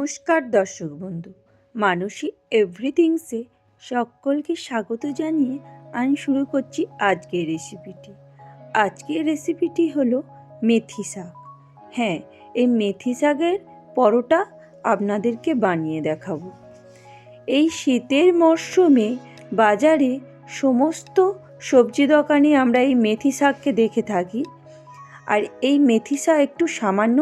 নমস্কার দর্শক বন্ধু, মানসী এভরিথিংসে সকলকে স্বাগত জানিয়ে আমি শুরু করছি আজকের রেসিপিটি। আজকের রেসিপিটি হলো মেথি শাক। হ্যাঁ, এই মেথি শাকের পরোটা আপনাদেরকে বানিয়ে দেখাবো। এই শীতের মরশুমে বাজারে সমস্ত সবজি দোকানে আমরা এই মেথি শাককে দেখে থাকি। আর এই মেথি শাক একটু সামান্য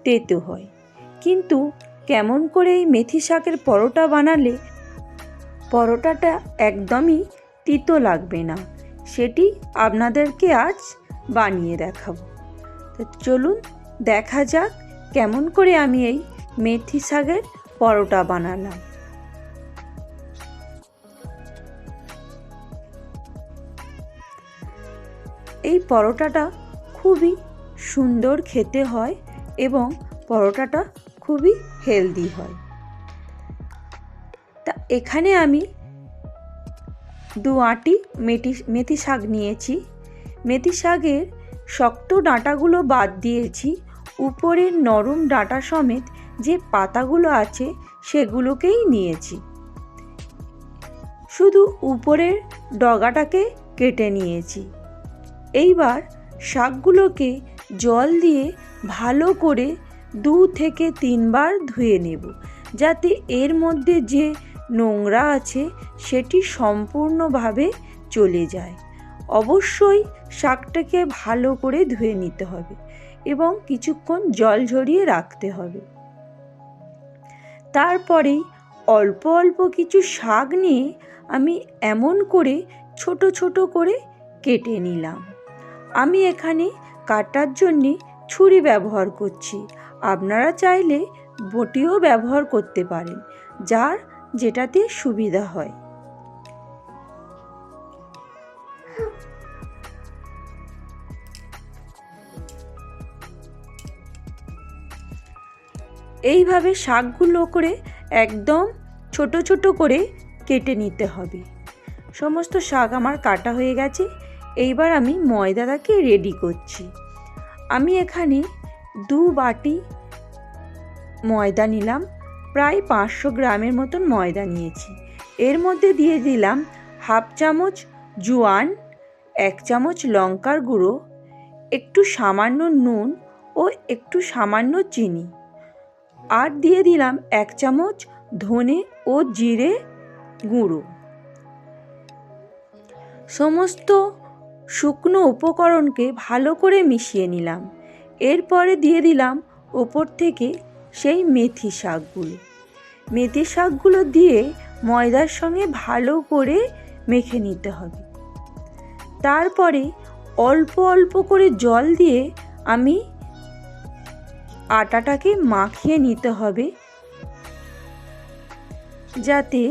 তেতো হয়, কিন্তু কেমন করে এই মেথি শাকের পরোটা বানালে পরোটাটা একদমই তিতো লাগবে না, সেটি আপনাদেরকে আজ বানিয়ে দেখাবো। তো চলুন দেখা যাক কেমন করে আমি এই মেথি শাকের পরোটা বানালাম। এই পরোটাটা খুবই সুন্দর খেতে হয় এবং পরোটাটা খুবই হেলদি হয়। তা এখানে আমি 2 আঁটি মেথি শাক নিয়েছি। মেথি শাকের শক্ত ডাঁটাগুলো বাদ দিয়েছি, উপরের নরম ডাঁটা সমেত যে পাতাগুলো আছে সেগুলোকেই নিয়েছি। শুধু উপরের ডগাটাকে কেটে নিয়েছি। এইবার শাকগুলোকে জল দিয়ে ভালো করে 2 থেকে 3 বার ধুয়ে নেব, যাতে এর মধ্যে যে নোংরা আছে সেটি সম্পূর্ণভাবে চলে যায়। অবশ্যই শাকটাকে ভালো করে ধুয়ে নিতে হবে এবং কিছুক্ষণ জল ঝরিয়ে রাখতে হবে। তারপরেই অল্প অল্প কিছু শাক নিয়ে আমি এমন করে ছোট ছোট করে কেটে নিলাম। আমি এখানে কাটার জন্যে ছুরি ব্যবহার করছি, আপনারা চাইলে বটিও ব্যবহার করতে পারেন, যার যেটাতে সুবিধা হয়। এইভাবে শাকগুলো করে একদম ছোট ছোট করে কেটে নিতে হবে। সমস্ত শাক আমার কাটা হয়ে গেছে। এইবার আমি ময়দাটাকে রেডি করছি। আমি এখানে 2 বাটি ময়দা নিলাম, প্রায় 500 গ্রামের মতন ময়দা নিয়েছি। এর মধ্যে দিয়ে দিলাম 1/2 চামচ জোয়ান, 1 চামচ লঙ্কার গুঁড়ো, একটু সামান্য নুন ও একটু সামান্য চিনি, আর দিয়ে দিলাম 1 চামচ ধনে ও জিরে গুঁড়ো। সমস্ত শুকনো উপকরণকে ভালো করে মিশিয়ে নিলাম। এরপরে দিয়ে দিলাম ওপর থেকে সেই মেথি শাকগুলো। মেথি শাকগুলো দিয়ে ময়দার সঙ্গে ভালো করে মেখে নিতে হবে। তারপরে অল্প অল্প করে জল দিয়ে আমি আটাটাকে মাখিয়ে নিতে হবে, যাতে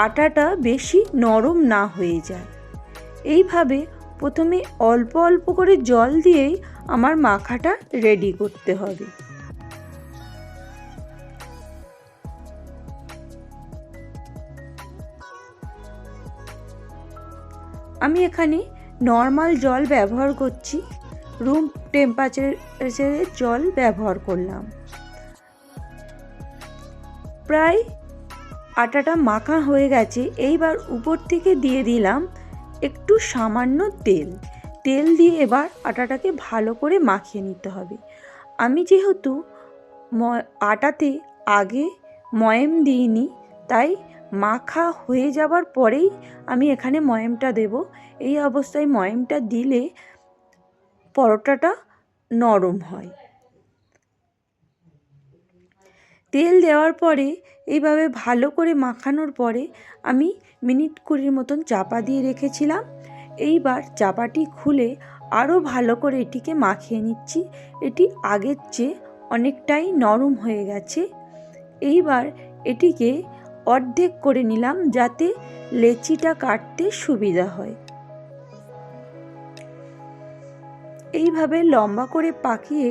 আটাটা বেশি নরম না হয়ে যায়। এইভাবে প্রথমে অল্প অল্প করে জল দিয়েই আমার মাখাটা রেডি করতে হবে। আমি এখানে নর্মাল জল ব্যবহার করছি, রুম টেম্পারেচারের জল ব্যবহার করলাম। প্রায় আটাটা মাখা হয়ে গেছে। এইবার উপর থেকে দিয়ে দিলাম একটু সামান্য তেল দিয়ে এবার আটাটাকে ভালো করে মাখিয়ে নিতে হবে। আমি যেহেতু আটাতে আগে ময়াম দিইনি, তাই মাখা হয়ে যাবার পরেই আমি এখানে ময়ামটা দেব। এই অবস্থায় ময়ামটা দিলে পরোটাটা নরম হয়। তেল দেওয়ার পরে এইভাবে ভালো করে মাখানোর পরে আমি মিনিট 20 মতন চাপা দিয়ে রেখেছিলাম। এইবার চাপাটি খুলে আরও ভালো করে এটিকে মাখিয়ে নিচ্ছি। এটি আগের চেয়ে অনেকটাই নরম হয়ে গেছে। এইবার এটিকে অর্ধেক করে নিলাম, যাতে লেচিটা কাটতে সুবিধা হয়। এইভাবে লম্বা করে পাকিয়ে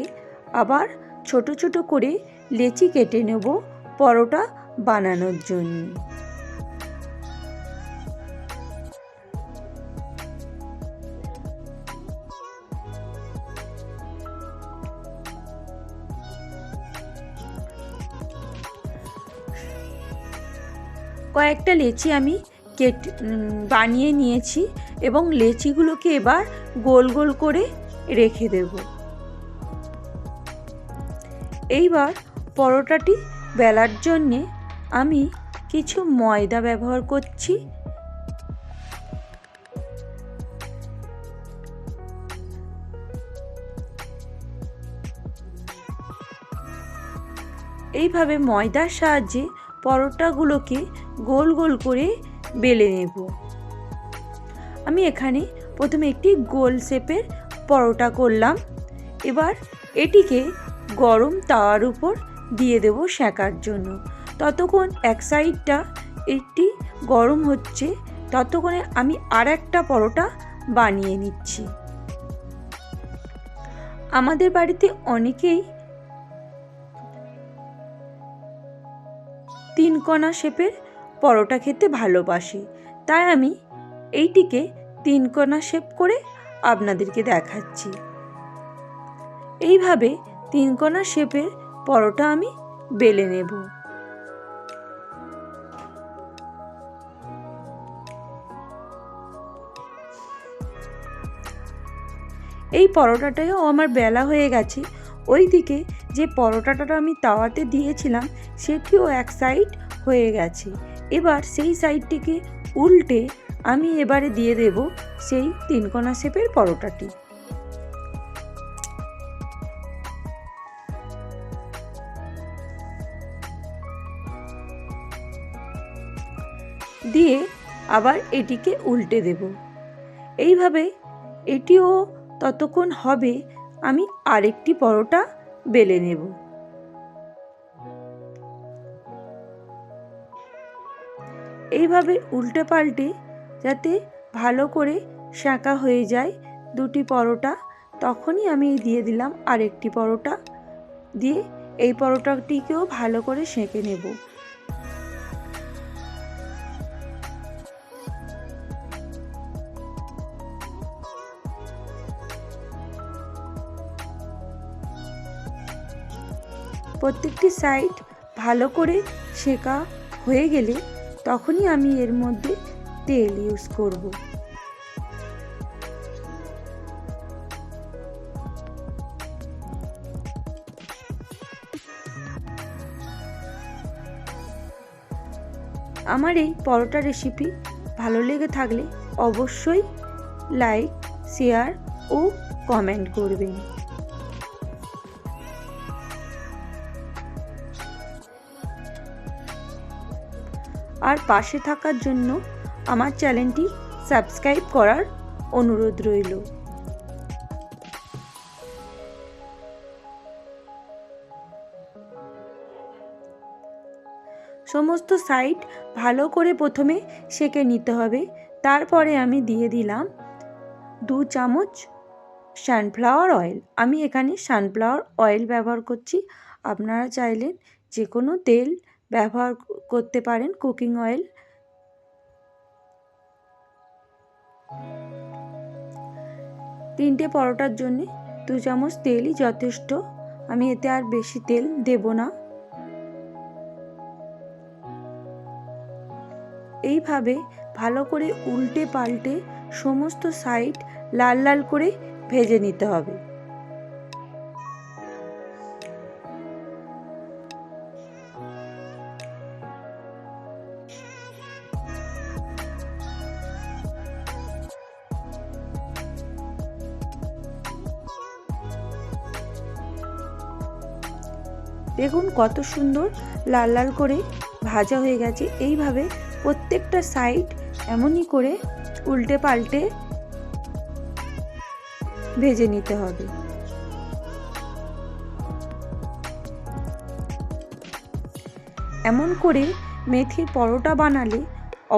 আবার ছোট ছোট করে লেচি কেটে নেব পরোটা বানানোর জন্য। কয়েকটা লেচি আমি বানিয়ে নিয়েছি এবং লেচিগুলোকে এবার গোল গোল করে রেখে দেব। এইবার পরোটাটি বেলার জন্যে আমি কিছু ময়দা ব্যবহার করছি। এইভাবে ময়দার সাহায্যে পরোটাগুলোকে গোল গোল করে বেলে নেব। আমি এখানে প্রথমে একটি গোল শেপের পরোটা করলাম। এবার এটিকে গরম তাওয়ার উপর দিয়ে দেব সেঁকার জন্য। ততক্ষণ এক সাইডটা একটি গরম হচ্ছে, ততক্ষণে আমি আর একটা পরোটা বানিয়ে নিচ্ছি। আমাদের বাড়িতে অনেকেই তিনকোনা শেপের পরোটা খেতে ভালোবাসে, তাই আমি এইটিকে তিনকোনা শেপ করে আপনাদেরকে দেখাচ্ছি। এইভাবে তিনকোনা শেপের পরোটা আমি বেলে নেব। এই পরোটাটাও আমার বেলা হয়ে গেছে। ওইদিকে যে পরোটাটা আমি তাওয়াতে দিয়েছিলাম সেটিও এক সাইড হয়ে গেছে। এবার সেই সাইডটিকে উল্টে আমি এবারে দিয়ে দেব সেই তিনকোনা শেপের পরোটাটি। দিয়ে আবার এটিকে উল্টে দেব। এইভাবে এটিও ততক্ষণ হবে আমি আরেকটি পরোটা বেলে নেব। এইভাবে উল্টে পাল্টে যাতে ভালো করে সেঁকা হয়ে যায় দুটি পরোটা, তখনই আমি দিয়ে দিলাম আরেকটি পরোটা। দিয়ে এই পরোটাটিকেও ভালো করে সেঁকে নেব। প্রত্যেকটি সাইড ভালো করে সেঁকা হয়ে গেলে তখনই আমি এর মধ্যে তেল ইউজ করব। আমার এই পরোটা রেসিপি ভালো লেগে থাকলে অবশ্যই লাইক, শেয়ার ও কমেন্ট করবেন। আর পাশে থাকার জন্য আমার চ্যানেলটি সাবস্ক্রাইব করার অনুরোধ রইল। সমস্ত সাইড ভালো করে প্রথমে সেঁকে নিতে হবে। তারপরে আমি দিয়ে দিলাম 2 চামচ সানফ্লাওয়ার অয়েল। আমি এখানে সানফ্লাওয়ার অয়েল ব্যবহার করছি। আপনারা চাইলে যে কোনো তেল ব্যবহার করতে পারেন, কুকিং অয়েল। তিনটে পরোটার জন্য 2 চামচ তেলই যথেষ্ট। আমি এতে আর বেশি তেল দেব না। এইভাবে ভালো করে উল্টে পাল্টে সমস্ত সাইড লাল লাল করে ভেজে নিতে হবে। দেখুন কত সুন্দর লাল লাল করে ভাজা হয়ে গেছে। এইভাবে প্রত্যেকটা সাইড এমনই করে উল্টে পাল্টে ভেজে নিতে হবে। এমন করে মেথির পরোটা বানালে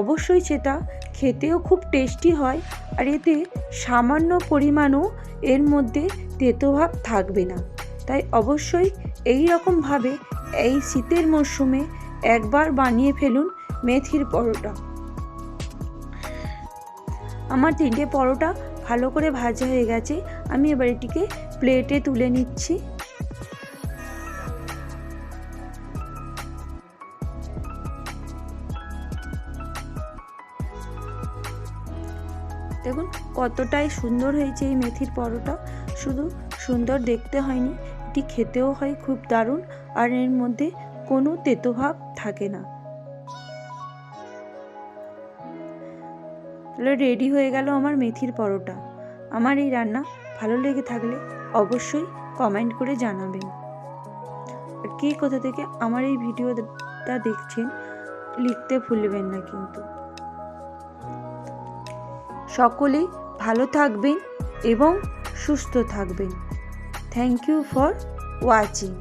অবশ্যই সেটা খেতেও খুব টেস্টি হয়, আর এতে সামান্য পরিমাণও এর মধ্যে তেতো ভাব থাকবে না। তাই অবশ্যই এই রকমভাবে এই শীতের মরশুমে একবার বানিয়ে ফেলুন মেথির পরোটা। আমার 3টে পরোটা ভালো করে ভাজা হয়ে গেছে। আমি এবার এটিকে প্লেটে তুলে নিচ্ছি। দেখুন কতটাই সুন্দর হয়েছে এই মেথির পরোটা। শুধু সুন্দর দেখতে হয়নি, এটি খেতেও হয় খুব দারুণ, আর এর মধ্যে কোনো তেতো ভাব থাকে না। তাহলে রেডি হয়ে গেল আমার মেথির পরোটা। আমার এই রান্না ভালো লেগে থাকলে অবশ্যই কমেন্ট করে জানাবেন। আর কে কোথা থেকে আমার এই ভিডিওটা দেখছেন লিখতে ভুলবেন না কিন্তু। সকলেই ভালো থাকবেন এবং সুস্থ থাকবেন। Thank you for watching.